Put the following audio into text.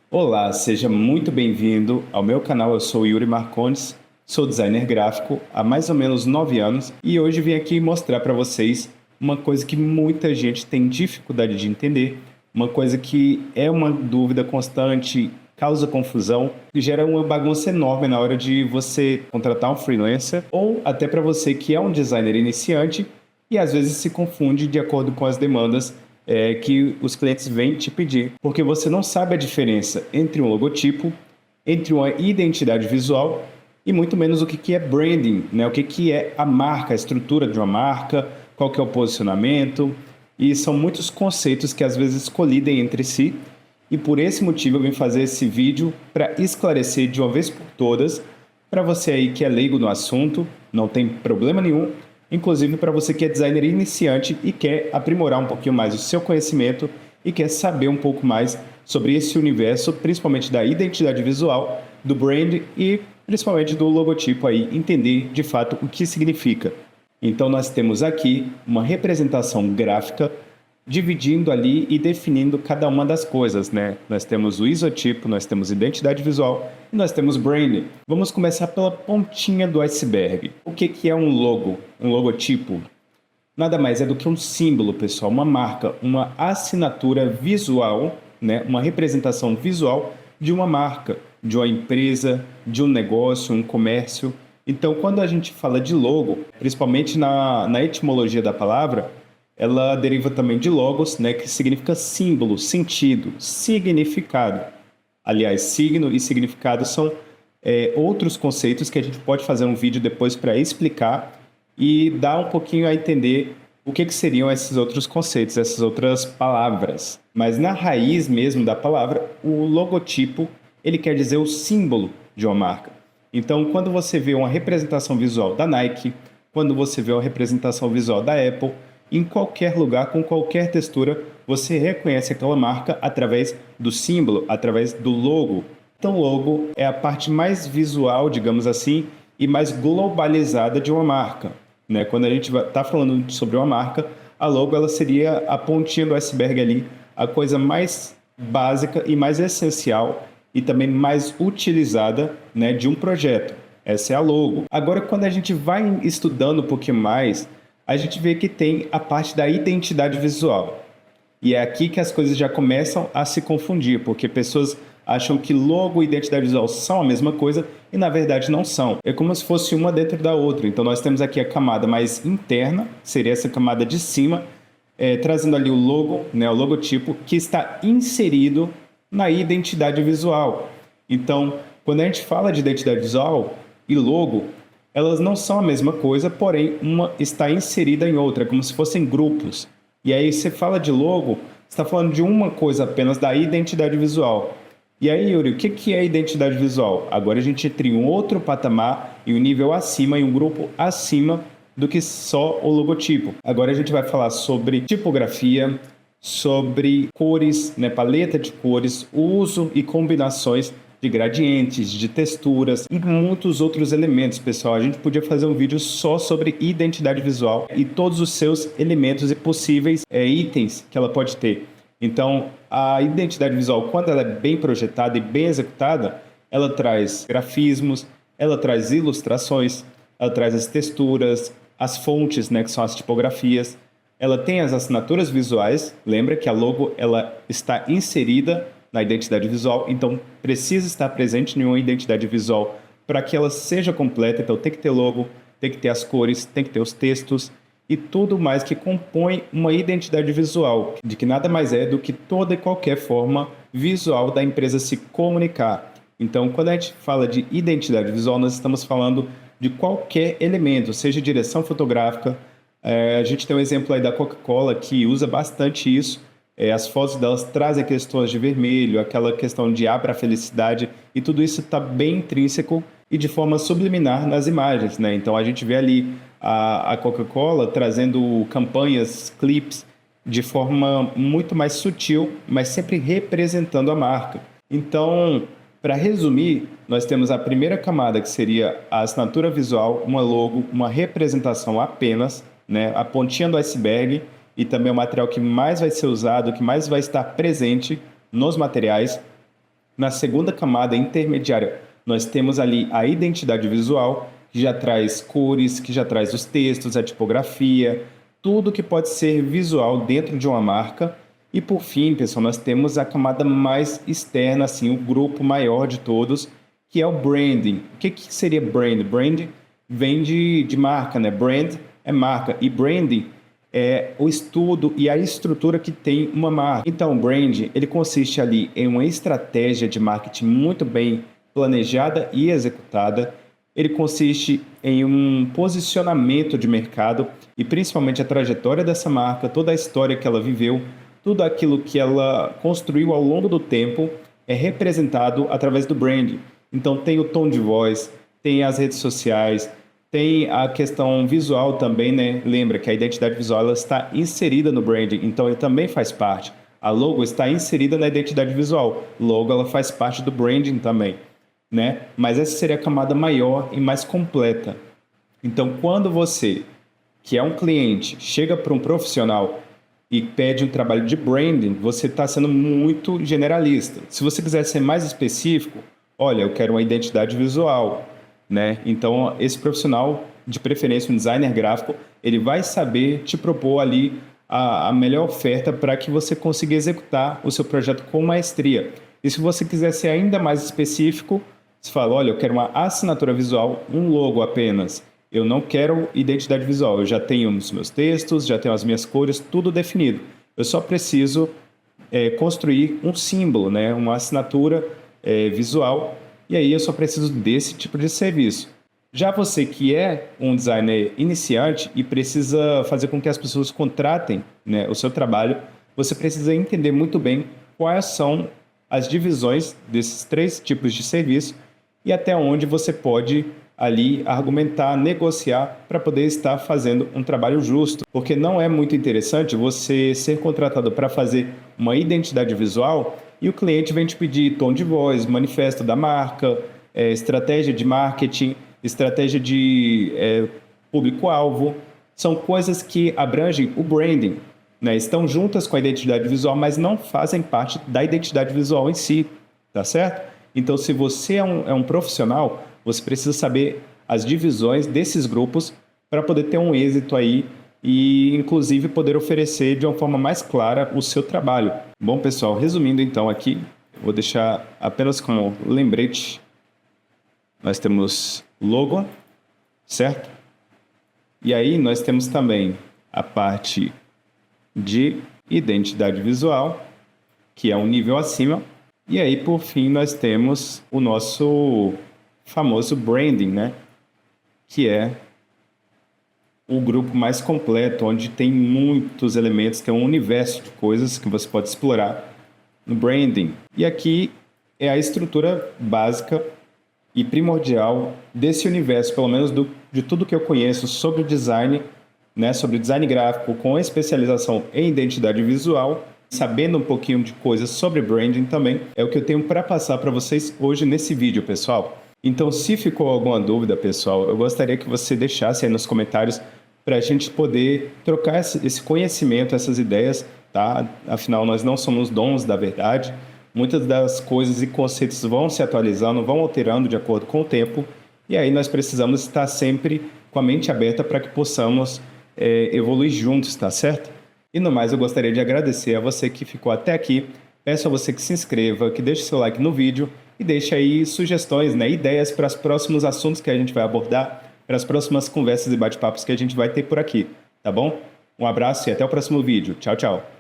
Olá, seja muito bem-vindo ao meu canal. Eu sou Yuri Marcondes, sou designer gráfico há mais ou menos 9 anos e hoje vim aqui mostrar para vocês uma coisa que muita gente tem dificuldade de entender, uma coisa que é uma dúvida constante, causa confusão e gera uma bagunça enorme na hora de você contratar um freelancer ou até para você que é um designer iniciante e às vezes se confunde de acordo com as demandas que os clientes vêm te pedir, porque você não sabe a diferença entre um logotipo, entre uma identidade visual e muito menos o que é branding, né? O que é a marca, a estrutura de uma marca, qual que é o posicionamento, e são muitos conceitos que às vezes colidem entre si, e por esse motivo eu vim fazer esse vídeo para esclarecer de uma vez por todas, para você aí que é leigo no assunto, não tem problema nenhum, inclusive para você que é designer iniciante e quer aprimorar um pouquinho mais o seu conhecimento e quer saber um pouco mais sobre esse universo, principalmente da identidade visual, do brand e principalmente do logotipo aí, entender de fato o que significa. Então nós temos aqui uma representação gráfica dividindo ali e definindo cada uma das coisas, né? Nós temos o isotipo, nós temos identidade visual e nós temos branding. Vamos começar pela pontinha do iceberg. O que é um logo? Um logotipo? Nada mais é do que um símbolo, pessoal, uma marca, uma assinatura visual, né? Uma representação visual de uma marca, de uma empresa, de um negócio, um comércio. Então, quando a gente fala de logo, principalmente na etimologia da palavra, ela deriva também de logos, né, que significa símbolo, sentido, significado. Aliás, signo e significado são outros conceitos que a gente pode fazer um vídeo depois para explicar e dar um pouquinho a entender o que seriam esses outros conceitos, essas outras palavras. Mas na raiz mesmo da palavra, o logotipo, ele quer dizer o símbolo de uma marca. Então, quando você vê uma representação visual da Nike, quando você vê uma representação visual da Apple, em qualquer lugar, com qualquer textura, você reconhece aquela marca através do símbolo, através do logo. Então, o logo é a parte mais visual, digamos assim, e mais globalizada de uma marca, né? Quando a gente está falando sobre uma marca, a logo ela seria a pontinha do iceberg ali, a coisa mais básica e mais essencial e também mais utilizada, né, de um projeto. Essa é a logo. Agora, quando a gente vai estudando um pouquinho mais, a gente vê que tem a parte da identidade visual. E é aqui que as coisas já começam a se confundir, porque pessoas acham que logo e identidade visual são a mesma coisa e na verdade não são. É como se fosse uma dentro da outra. Então nós temos aqui a camada mais interna, seria essa camada de cima, trazendo ali o logo, né, o logotipo, que está inserido na identidade visual. Então, quando a gente fala de identidade visual e logo, elas não são a mesma coisa, porém uma está inserida em outra, como se fossem grupos. E aí você fala de logo, você está falando de uma coisa apenas da identidade visual. E aí, Yuri, o que é identidade visual? Agora a gente entra em um outro patamar e um nível acima, e um grupo acima do que só o logotipo. Agora a gente vai falar sobre tipografia, sobre cores, né, paleta de cores, uso e combinações de gradientes, de texturas e muitos outros elementos, pessoal. A gente podia fazer um vídeo só sobre identidade visual e todos os seus elementos e possíveis itens que ela pode ter. Então, a identidade visual, quando ela é bem projetada e bem executada, ela traz grafismos, ela traz ilustrações, ela traz as texturas, as fontes, né, que são as tipografias. Ela tem as assinaturas visuais. Lembra que a logo ela está inserida na identidade visual, então precisa estar presente em uma identidade visual para que ela seja completa. Então tem que ter logo, tem que ter as cores, tem que ter os textos e tudo mais que compõe uma identidade visual, de que nada mais é do que toda e qualquer forma visual da empresa se comunicar. Então, quando a gente fala de identidade visual, nós estamos falando de qualquer elemento, seja direção fotográfica. A gente tem um exemplo aí da Coca-Cola que usa bastante isso. As fotos delas trazem questões de vermelho, aquela questão de abra a felicidade, e tudo isso está bem intrínseco e de forma subliminar nas imagens, né? Então a gente vê ali a Coca-Cola trazendo campanhas, clipes, de forma muito mais sutil, mas sempre representando a marca. Então, para resumir, nós temos a primeira camada, que seria a assinatura visual, uma logo, uma representação apenas, né? A pontinha do iceberg, e também o material que mais vai ser usado, que mais vai estar presente nos materiais. Na segunda camada intermediária, nós temos ali a identidade visual, que já traz cores, que já traz os textos, a tipografia, tudo que pode ser visual dentro de uma marca. E por fim, pessoal, nós temos a camada mais externa, assim, o grupo maior de todos, que é o branding. O que seria brand? Brand vem de marca, né? Brand é marca e branding é o estudo e a estrutura que tem uma marca. Então, o brand, ele consiste ali em uma estratégia de marketing muito bem planejada e executada. Ele consiste em um posicionamento de mercado e principalmente a trajetória dessa marca, toda a história que ela viveu, tudo aquilo que ela construiu ao longo do tempo é representado através do branding. Então tem o tom de voz, tem as redes sociais, tem a questão visual também, né? Lembra que a identidade visual ela está inserida no branding, então ele também faz parte. A logo está inserida na identidade visual. Logo ela faz parte do branding também, né? Mas essa seria a camada maior e mais completa. Então quando você, que é um cliente, chega para um profissional e pede um trabalho de branding, você está sendo muito generalista. Se você quiser ser mais específico, olha, eu quero uma identidade visual, né? Então, esse profissional, de preferência um designer gráfico, ele vai saber te propor ali a melhor oferta para que você consiga executar o seu projeto com maestria. E se você quiser ser ainda mais específico, você fala, olha, eu quero uma assinatura visual, um logo apenas. Eu não quero identidade visual, eu já tenho os meus textos, já tenho as minhas cores, tudo definido. Eu só preciso construir um símbolo, né? Uma assinatura visual, e aí eu só preciso desse tipo de serviço. Já você que é um designer iniciante e precisa fazer com que as pessoas contratem, né, o seu trabalho, você precisa entender muito bem quais são as divisões desses 3 tipos de serviço e até onde você pode ali argumentar, negociar para poder estar fazendo um trabalho justo. Porque não é muito interessante você ser contratado para fazer uma identidade visual e o cliente vem te pedir tom de voz, manifesto da marca, estratégia de marketing, estratégia de público-alvo. São coisas que abrangem o branding, né? Estão juntas com a identidade visual, mas não fazem parte da identidade visual em si, tá certo? Então, se você é um profissional, você precisa saber as divisões desses grupos para poder ter um êxito aí e, inclusive, poder oferecer de uma forma mais clara o seu trabalho. Bom, pessoal, resumindo então aqui, vou deixar apenas como lembrete. Nós temos logo, certo? E aí nós temos também a parte de identidade visual, que é um nível acima. E aí, por fim, nós temos o nosso famoso branding, né? Que é o grupo mais completo, onde tem muitos elementos, que é um universo de coisas que você pode explorar no branding. E aqui é a estrutura básica e primordial desse universo, pelo menos de tudo que eu conheço sobre design, né? Sobre design gráfico, com especialização em identidade visual, sabendo um pouquinho de coisas sobre branding também, é o que eu tenho para passar para vocês hoje nesse vídeo, pessoal. Então, se ficou alguma dúvida, pessoal, eu gostaria que você deixasse aí nos comentários para a gente poder trocar esse conhecimento, essas ideias, tá? Afinal, nós não somos donos da verdade. Muitas das coisas e conceitos vão se atualizando, vão alterando de acordo com o tempo, e aí nós precisamos estar sempre com a mente aberta para que possamos evoluir juntos, tá certo? E no mais, eu gostaria de agradecer a você que ficou até aqui. Peço a você que se inscreva, que deixe seu like no vídeo e deixe aí sugestões, né, ideias para os próximos assuntos que a gente vai abordar, para as próximas conversas e bate-papos que a gente vai ter por aqui, tá bom? Um abraço e até o próximo vídeo. Tchau, tchau!